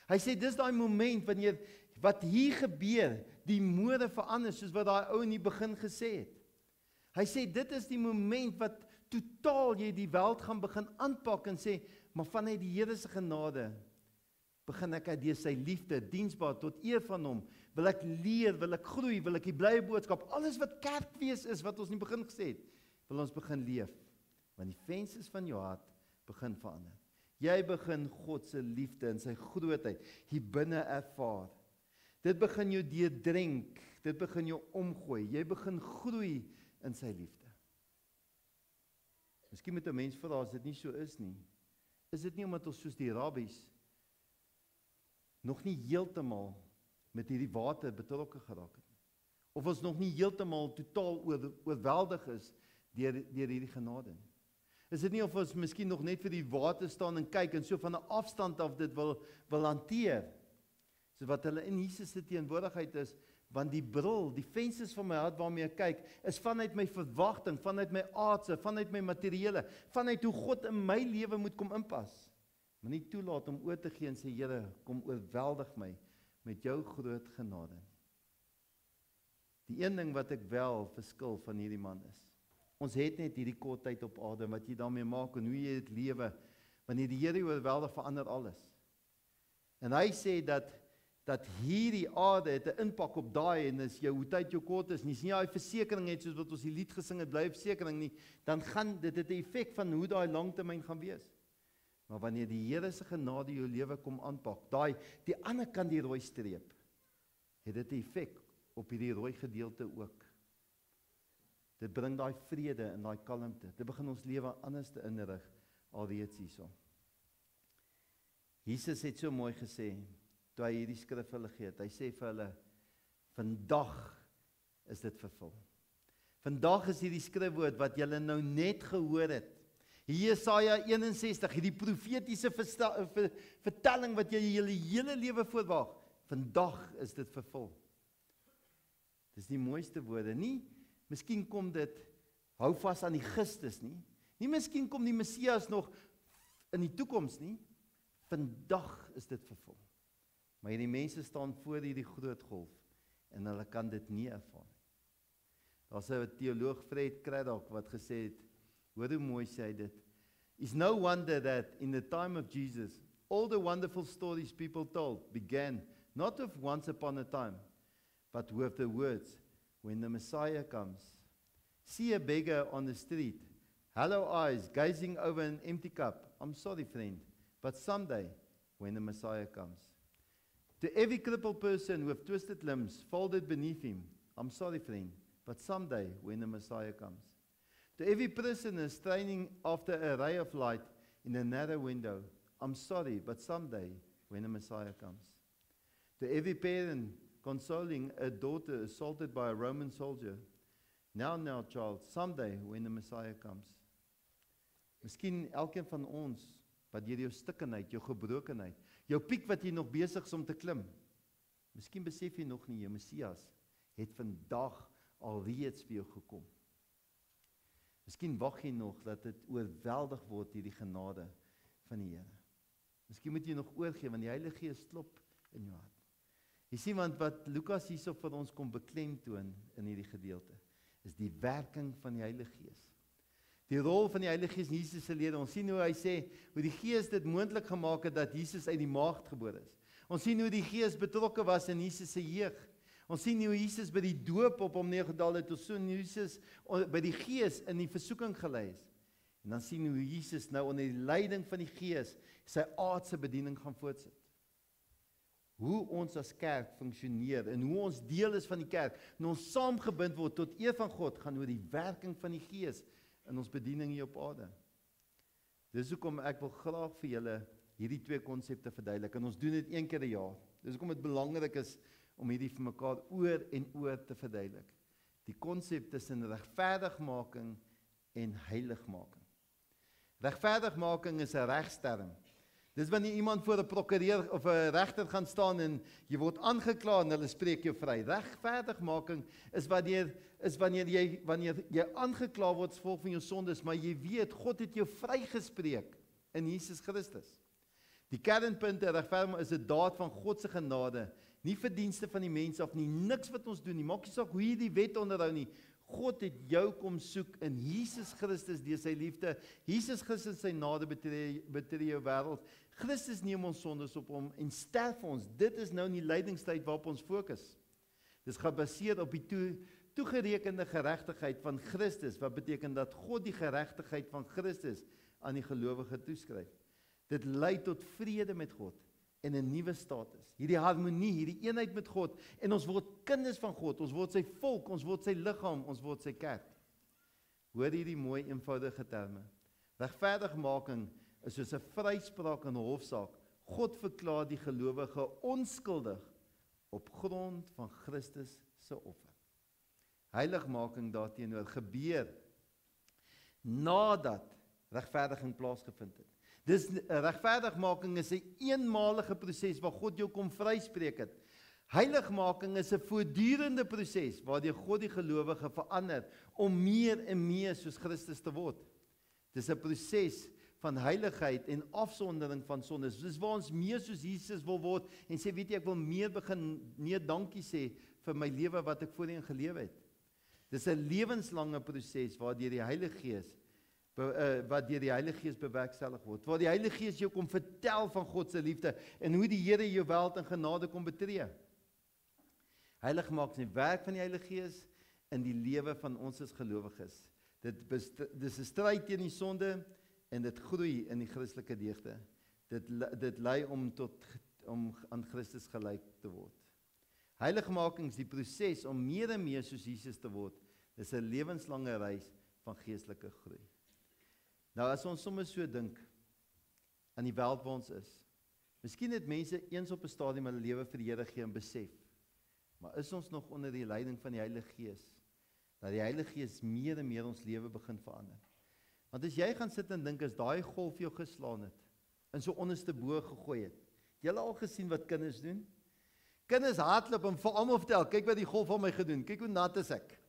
Hy sê, dis daai moment, wanneer wat hier gebeur, die mode verander, soos wat daai ou in die begin gesê het. Hy sê, dit is die moment wat totaal jy die wêreld gaan begin aanpak en sê, maar vanuit die Here se genade, begin ek deur sy liefde, diensbaar tot eer van hom, wil ek leer, wil ek groei, wil ek die blye boodskap, alles wat kerkwees is, wat ons in die begin gesê het, wil ons begin leef, want die vensters van jou hart begin verander. Jy begin God se liefde en sy grootheid hier binne ervaar. Dit begin jou deurdrenk, dit begin jou omgooi, jy begin groei in sy liefde. Miskien moet 'n mens vra as dit nie so is nie. Is dit nie omdat ons soos die rabbies nog nie heeltemal met hierdie water betrokke geraak het? Of ons nog nie heeltemal totaal oorweldig is deur hierdie genade nie? Is dit nie of ons miskien nog net vir die water staan en kyk en so van 'n afstand af dit wil hanteer? So wat hulle in Jesus se teenwoordigheid is, want die bril, die vensters van my hart waarmee ek kyk, is vanuit my verwagting, vanuit my aardse, vanuit my materiële, vanuit hoe God in my lewe moet kom inpas. Maar nie toelaat om oor te gee en sê, Here, kom oorweldig my met jou groot genade. Die een ding wat ek wel verskil van hierdie man is, ons het net hierdie kort tyd op aarde, wat jy daarmee maak en hoe jy dit lewe, wanneer die Here oorweldig verander alles. En hy sê dat hierdie aarde het 'n impak op daai en as jou tyd jou kort is, nie daai versekering het soos wat ons die lied gesing het, bly versekering nie, dan gaan dit 'n effek van hoe daai langtermyn gaan wees. Maar wanneer die Here se genade jou lewe kom aanpak, die ander kant die rooi streep, het dit 'n effek op hierdie rooi gedeelte ook. Dit bring daai vrede en daai kalmte. Dit begin ons lewe anders te inrig alreeds hierso. Jesus het so mooi gesê, toe hy hierdie skrif hulle gee het, hy sê vir hulle, vandag is dit vervul. Vandag is hierdie skrifwoord wat julle nou net gehoor het, Jesaja 61, hierdie profetiese vertelling wat jy julle hele lewe voorwag, vandag is dit vervul. Dis die mooiste woorde, nie, miskien kom dit, hou vas aan die Christus nie miskien kom die Messias nog in die toekoms nie, vandag is dit vervul. Maar hierdie mense staan voor hierdie groot golf en hulle kan dit nie ervaar nie. Daar's 'n teoloog, Fred Craddock, wat gesê het, hoor hoe mooi sê hy dit, It's no wonder that in the time of Jesus, all the wonderful stories people told began not of once upon a time, but with the words, when the Messiah comes. See a beggar on the street, hollow eyes gazing over an empty cup. I'm sorry, friend, but someday, when the Messiah comes. To every crippled person with twisted limbs folded beneath him, I'm sorry, friend, but someday, when the Messiah comes. To every prisoner straining after a ray of light in a narrow window, I'm sorry, but someday, when the Messiah comes. To every parent consoling a daughter assaulted by a Roman soldier, now, child, someday, when the Messiah comes. Miskien elkeen van ons, wat deur jou stikkenheid, jou gebrokenheid, jou piek wat jy nog besig is om te klim, miskien besef jy nog nie, jou Messias het vandag alreeds vir jou gekom. Miskien wag jy nog dat dit oorweldig word hierdie genade van die Here. Miskien moet jy nog oorgee, want die Heilige Gees klop in jou hart. Jy sien, want wat Lukas hierso vir ons kom beklemtoon in hierdie gedeelte, is die werking van die Heilige Gees. Die rol van die Heilige Gees in Jesus se lewe. Ons sien hoe hy sê, hoe die Gees dit moontlik gemaak het dat Jesus uit die maagd gebore is. Ons sien hoe die Gees betrokke was in Jesus se jeug. Ons sien hoe Jesus by die doop op hom neergedaal het, so Jesus by die Gees in die versoeking gelei is. En dan sien hoe Jesus nou onder die leiding van die Gees sy aardse bediening gaan voortsit. Hoe ons as kerk funksioneer en hoe ons deel is van die kerk en ons saamgebind word tot eer van God gaan oor die werking van die Gees in ons bediening hier op aarde. Dis hoekom ek wil graag vir julle hierdie twee konsepte verduidelik en ons doen dit een keer 'n jaar. Dis hoekom dit belangrik is om hierdie vir mekaar oor en oor te verduidelik. Die konsep tussen regverdigmaking en heiligmaking. Regverdigmaking is 'n regsterm. Dis wanneer iemand voor 'n prokureur of 'n regter gaan staan en jy word aangekla en hulle spreek jou vry. Regverdigmaking is wanneer jy aangekla word as gevolg van jou sondes, maar jy weet God het jou vrygespreek in Jesus Christus. Die kernpunt ter regverdiging is 'n daad van God se genade, nie verdienste van die mens af nie, niks wat ons doen nie. Maak nie saak hoe jy die wet onderhou nie. God het jou kom soek in Jesus Christus deur sy liefde. Jesus Christus sy nade betree jou wêreld. Christus neem ons sondes op hom en sterf vir ons. Dit is nou in die lydingstyd waarop ons fokus. Dis gebaseer op die toegerekende geregtigheid van Christus, wat beteken dat God die geregtigheid van Christus aan die gelowige toeskryf. Dit lei tot vrede met God en 'n nuwe status. Hierdie harmonie, hierdie eenheid met God en ons word kinders van God, ons word sy volk, ons word sy liggaam, ons word sy kerk. Hoor hierdie mooi eenvoudige terme. Regverdigmaking is soos 'n vryspraak in 'n hofsaak. God verklaar die gelowige onskuldig op grond van Christus se offer. Heiligmaking daarteenoor gebeur nadat regverdiging plaasgevind het. Dis regverdigmaking is 'n eenmalige proses waar God jou kom vryspreek het. Heiligmaking is 'n voortdurende proses waardeur God die gelowige verander om meer en meer soos Christus te word. Dis 'n proses van heiligheid en afsondering van sondes. Dis waar ons meer soos Jesus wil word en sê, weet jy, ek wil meer dankie sê vir my lewe wat ek voorheen geleef het. Dis 'n lewenslange proses waardeur die Heilige Gees bewerkstellig word. Waar die Heilige Gees jou kom vertel van God se liefde en hoe die Here jou wêreld in genade kom betree. Heiligmaking is die werk van die Heilige Gees in die lewe van ons as gelowiges. Dis 'n stryd teen die sonde en dit groei in die Christelike deugde. Dit lei om aan Christus gelyk te word. Heiligmaking is die proses om meer en meer soos Jesus te word. Dis 'n lewenslange reis van geestelike groei. Nou as ons sommer so dink aan die wêreld waar ons is. Miskien het mense eens op 'n stadium hulle lewe vir die Here gegee en besef. Maar is ons nog onder die leiding van die Heilige Gees? Dat die Heilige Gees meer en meer ons lewe begin verander. Want as jy gaan sit en dink as daai golf jou geslaan het en so onderste bo gegooi het. Jy het al gesien wat kinders doen? Kinders hardloop en vir almal vertel, kyk wat die golf aan my gedoen. Kyk hoe nat is ek.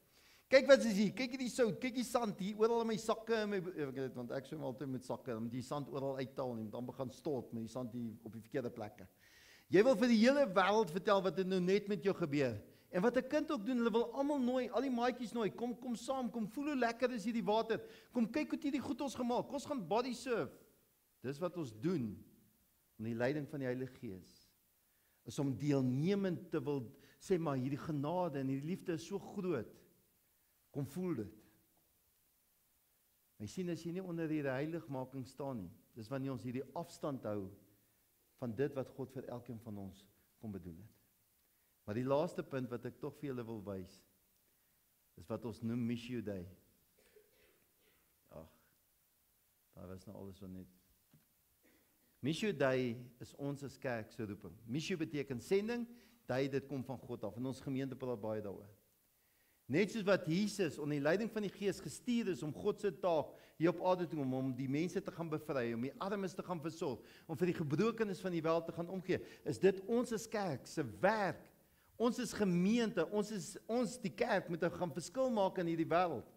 Kyk wat is hier, kyk hierdie sout, kyk die sand hier oral in my sakke en want ek swem altyd met sakke om die sand oral uithaal en dan begin stort met die sand hier op die verkeerde plekke. Jy wil vir die hele wêreld vertel wat dit nou net met jou gebeur. En wat 'n kind ook doen, hulle wil almal nooi, al die maatjies nooi, kom saam, kom voel hoe lekker is hierdie water. Kom kyk hoe hierdie goed ons gemaak. Ons gaan body surf. Dis wat ons doen in die leiding van die Heilige Gees. Is om deelnemend te wil sê maar hierdie genade en hierdie liefde is so groot. Kom voel dit. Jy sien as jy nie onder hierdie heiligmaking staan nie, dis wanneer ons hierdie afstand hou van dit wat God vir elkeen van ons kom bedoel het. Maar die laaste punt wat ek tog vir julle wil wys, is wat ons noem Missio Day. Ag, daar was nou alles wat net. Missio Dei is ons as kerk se roeping. Missio beteken sending, Dei dit kom van God af. En ons gemeente praat baie daaroor. Net soos wat Jesus onder die leiding van die Gees gestuur is om God se taak hier op aarde te doen, om die mense te gaan bevry, om die armes te gaan versorg, om vir die gebrokenes van die wêreld te gaan omgee, is dit ons as kerk se werk. Ons is gemeente, ons die kerk moet gaan verskil maak in hierdie wêreld.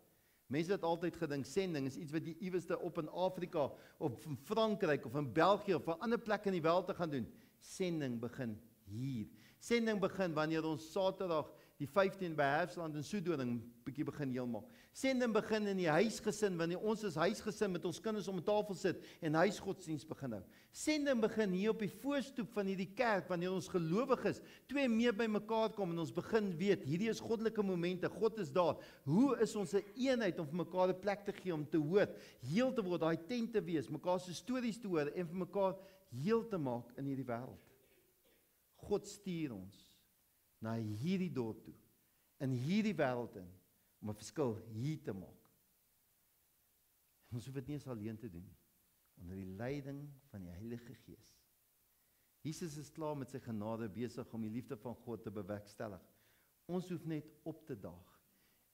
Mense het altyd gedink sending is iets wat die ieweste op in Afrika of in Frankryk of in België of 'n ander plek in die wêreld te gaan doen. Sending begin hier. Sending begin wanneer ons Saterdag die 15 by Herfsland in Soedoring bietjie begin heel maak. Sending begin in die huisgesin, wanneer ons as huisgesin met ons kinders om 'n tafel sit en huisgodsdiens begin hou. Sending begin hier op die voorstoep van hierdie kerk, wanneer ons gelowiges twee meer by mekaar kom en ons begin weet, hierdie is goddelike momente, God is daar. Hoe is ons 'n eenheid om vir mekaar 'n plek te gee om te hoor, heel te word, daai tent te wees, mekaar se stories te hoor en vir mekaar heel te maak in hierdie wêreld. God stuur ons na hierdie dorp toe, in hierdie wêreld in, om 'n verskil hier te maak. En ons hoef dit nie eens alleen te doen nie, onder die leiding van die Heilige Gees. Jesus is klaar met sy genade besig om die liefde van God te bewerkstellig. Ons hoef net op te daag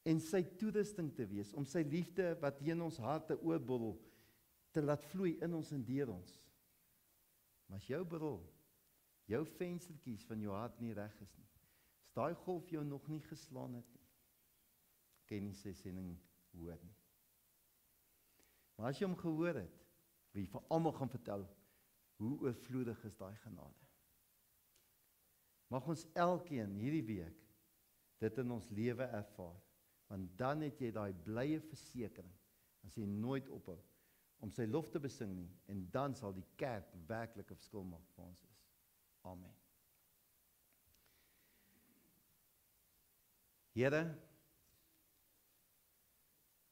en sy toerusting te wees, om sy liefde wat in ons harte oorborrel, te laat vloei in ons en deur ons. Maar as jou bril, jou venstertjies van jou hart nie reg is nie, as daai golf jou nog nie geslaan het nie, kan jy nie sy sending hoor nie. Maar as jy hom gehoor het, wil jy vir almal gaan vertel, hoe oorvloedig is daai genade. Mag ons elkeen hierdie week dit in ons lewe ervaar, want dan het jy daai blye versekering, as jy nooit ophou om sy lof te besing nie, en dan sal die kerk werklik 'n verskil maak vir ons is. Amen. Here,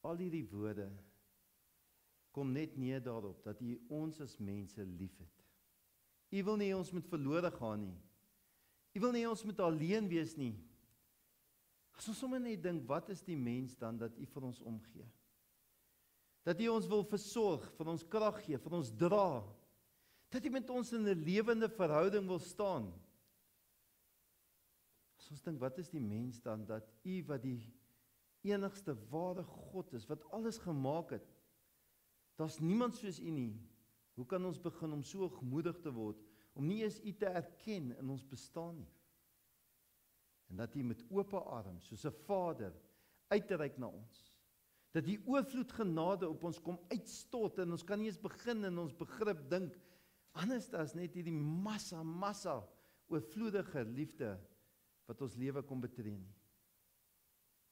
al hierdie woorde kom net neer daarop dat U ons as mense liefhet. U wil nie ons moet verlore gaan nie. U wil nie ons moet alleen wees nie. As ons sommer net dink, wat is die mens dan dat U vir ons omgee? Dat U ons wil versorg, vir ons krag gee, vir ons dra. Dat U met ons in 'n lewende verhouding wil staan. As ons dink, wat is die mens dan dat U wat die enigste ware God is, wat alles gemaak het, daar's niemand soos U nie. Hoe kan ons begin om so hoogmoedig te word, om nie eens U te erken in ons bestaan nie? En dat U met oop arms, soos 'n Vader, uitreik na ons. Dat die oorvloed genade op ons kom uitstort, en ons kan nie eens begin in ons begrip dink, anders as net hierdie massa oorvloedige liefde, wat ons lewe kom betree nie.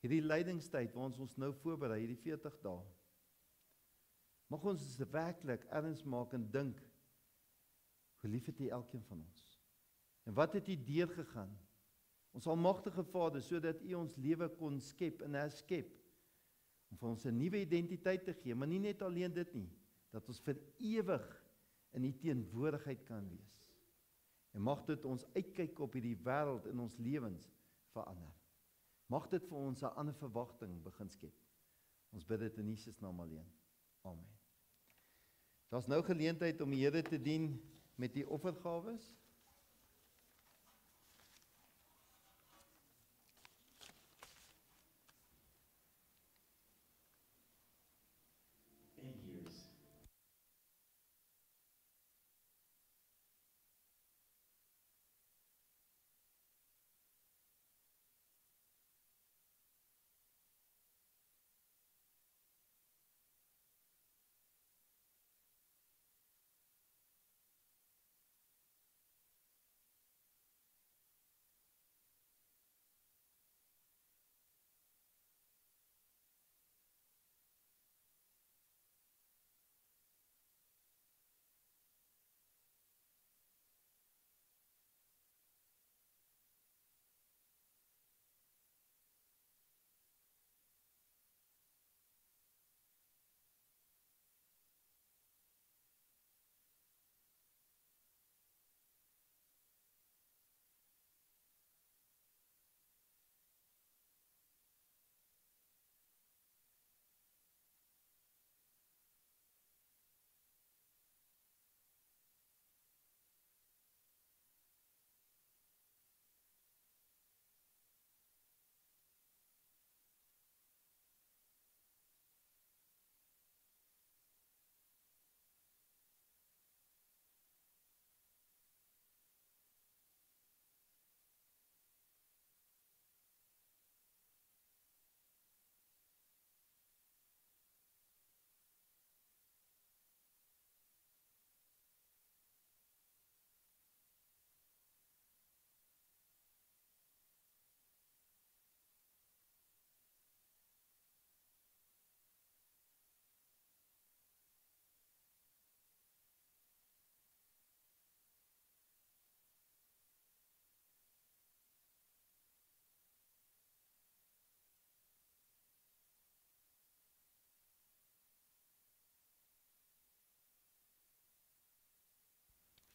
Hierdie lydingstyd waar ons nou voorberei, hierdie 40 dae, mag ons werklik erns maak en dink, hoe lief het U elkeen van ons? En wat het U deurgegaan? Ons almagtige Vader, sodat U ons lewe kon skep en herskep, om vir ons 'n nuwe identiteit te gee, maar nie net alleen dit nie, dat ons vir ewig in U teenwoordigheid kan wees. En mag dit ons uitkyk op hierdie wêreld in ons lewens verander. Mag dit vir ons 'n ander verwagting begin skep. Ons bid dit in Jesus naam alleen. Amen. Daar's nou geleentheid om die Here te dien met die offergawes.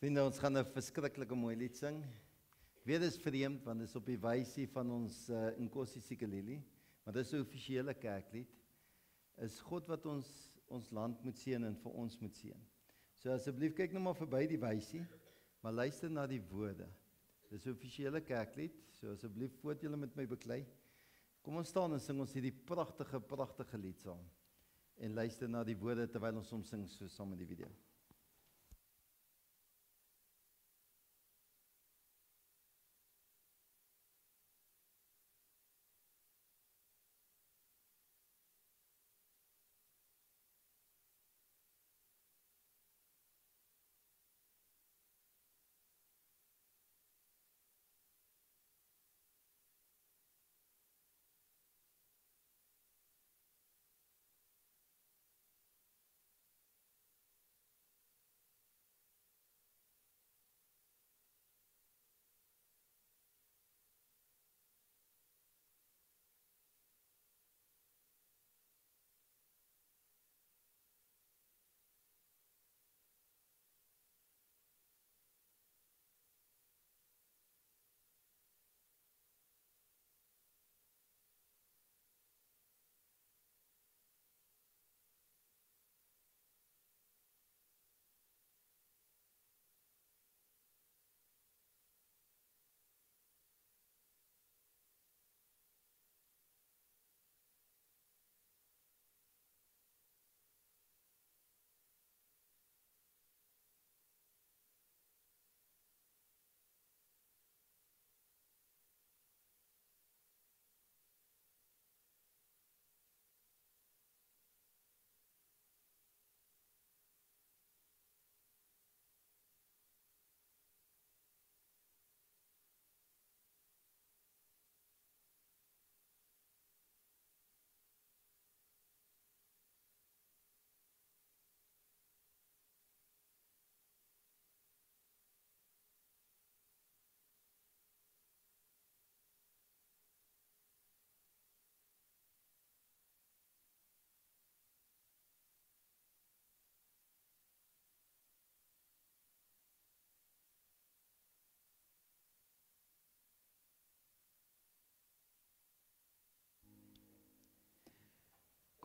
Vriende, ons gaan 'n verskriklike mooi lied sing. Ek weet dit is vreemd, want dit is op die wysie van ons Nkosi Sikeleli, maar dit is 'n offisiële kerklied. Is God wat ons land moet seën en vir ons moet seën. So asseblief kyk nou maar verby die wysie, maar luister na die woorde. Dit is 'n offisiële kerklied, so asseblief voort julle met my beklei. Kom ons staan en sing ons hierdie pragtige lied saam. En luister na die woorde terwyl ons hom sing so saam met die video.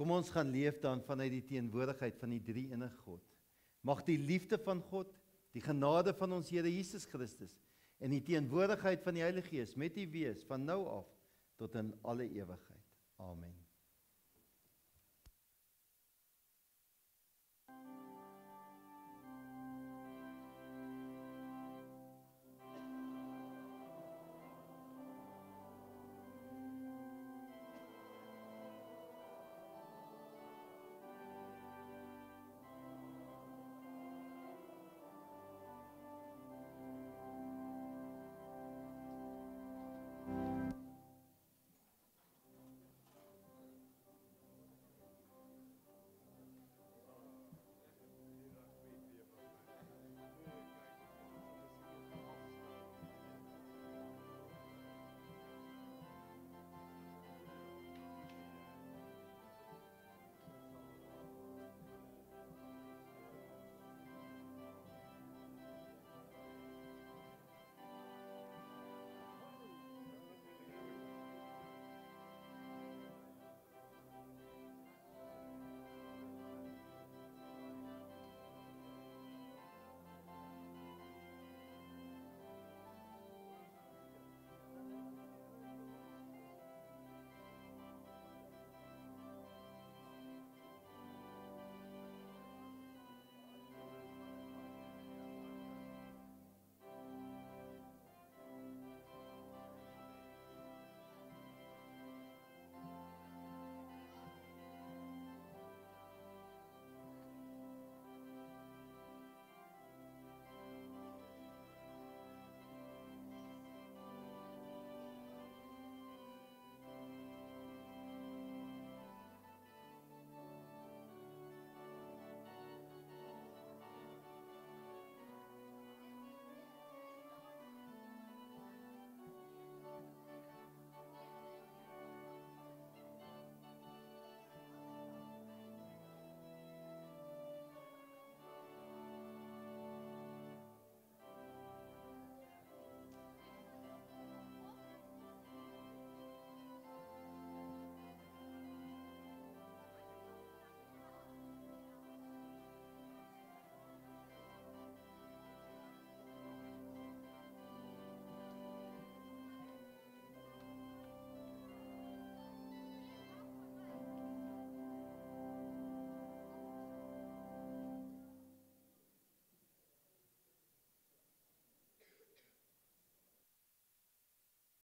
Kom ons gaan leef dan vanuit die teenwoordigheid van die drie-enige God. Mag die liefde van God, die genade van ons Here Jesus Christus en die teenwoordigheid van die Heilige Gees met u wees van nou af tot in alle ewigheid. Amen.